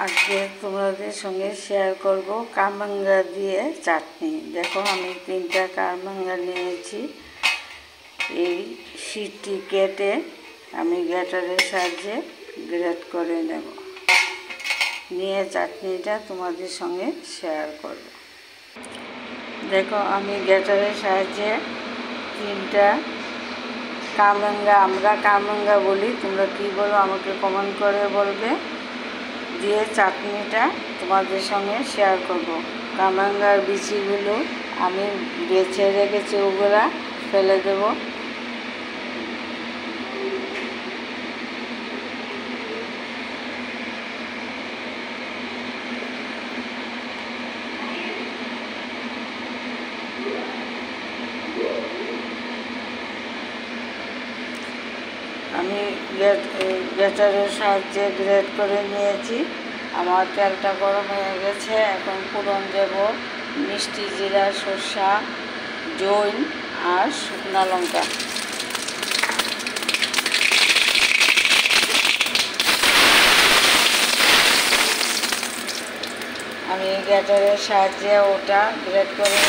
আজকে তোমাদের সঙ্গে শেয়ার করব কামরাঙ্গা দিয়ে চাটনি। দেখো আমি 3টা কামরাঙ্গা নিয়েছি। এই শীটটি কেটে আমি গ্রেটারের সাহায্যে গ্রেট করে নেব, নিয়ে চাটনিটা তোমাদের সঙ্গে শেয়ার করব। দেখো আমি গ্রেটারের সাহায্যে 3টা কামরাঙ্গা, আমরা কামরাঙ্গা বলি, তোমরা কী বলো আমাকে কমেন্ট করে বলবে, দিয়ে চাটনিটা তোমাদের সঙ্গে শেয়ার করব। কামরাঙ্গার বিচিগুলো আমি বেছে রেখেছি, ওগুলা ফেলে দেব। আমি গ্রেটারের সাহায্যে গ্রেট করে নিয়েছি। আমার তেলটা গরম হয়ে গেছে। এখন ফোড়ন দেব মিষ্টি জিরা, সরষা, জৈন আর শুকনো লঙ্কা। আমি গ্রেটারের সাহায্যে ওটা গ্রেট করে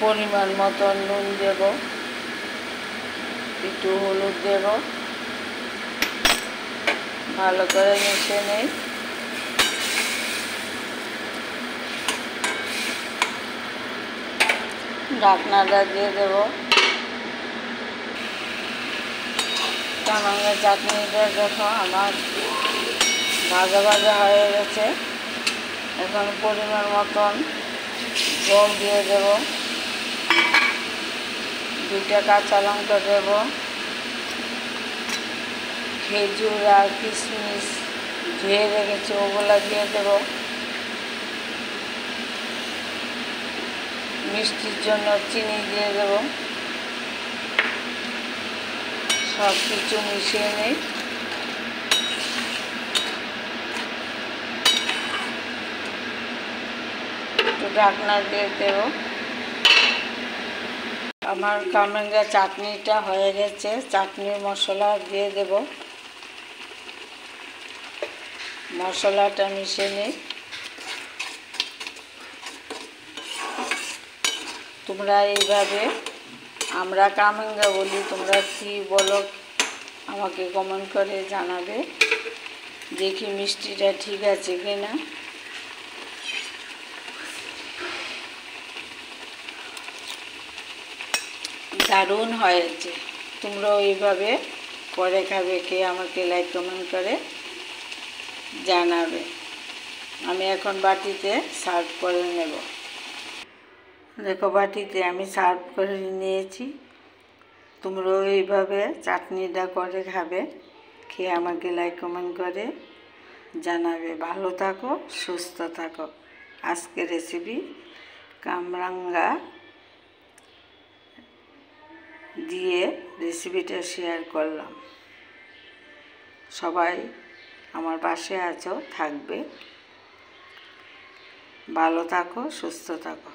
পরিমাণ মতো নুন দেব, একটু হলুদ দেব, ভালো করে মিশিয়ে নেই। ঢাকনাটা দিয়ে দেব। কামরাঙ্গা চাটনিটা দেখো আমার ভাজা ভাজা হয়ে গেছে। এখন পরিমাণ মতন জল দিয়ে দেব, 2টা কাঁচা লঙ্কা দেব, খেজুর আর কিশমিশ ধুয়ে রেখেছি ওগুলা দিয়ে দেব, মিষ্টির জন্য চিনি দিয়ে দেব। সব কিছু মিশিয়ে নেই। একটু ঢাকনা দিয়ে দেব। আমার কামরাঙ্গা চাটনিটা হয়ে গেছে। চাটনির মশলা দিয়ে দেব, মশলাটা মিশিয়ে নিই। তোমরা এইভাবে, আমরা কামরাঙ্গা বলি, তোমরা কী বলো আমাকে কমেন্ট করে জানাবে, দেখি মিষ্টিটা ঠিক আছে কি না। দারুণ হয়েছে। তোমরাও এইভাবে করে খাবে, কে আমাকে লাইক কমেন্ট করে জানাবে। আমি এখন বাটিতে সার্ভ করে নেব। দেখো বাটিতে আমি সার্ভ করে নিয়েছি। তোমরাও এইভাবে চাটনিটা করে খাবে, খেয়ে আমাকে লাইক কমেন্ট করে জানাবে। ভালো থাকো, সুস্থ থাকো। আজকের রেসিপি কামরাঙ্গা দিয়ে রেসিপিটা শেয়ার করলাম। সবাই আমার পাশে আছো, থাকবে। ভালো থাকো, সুস্থ থাকো।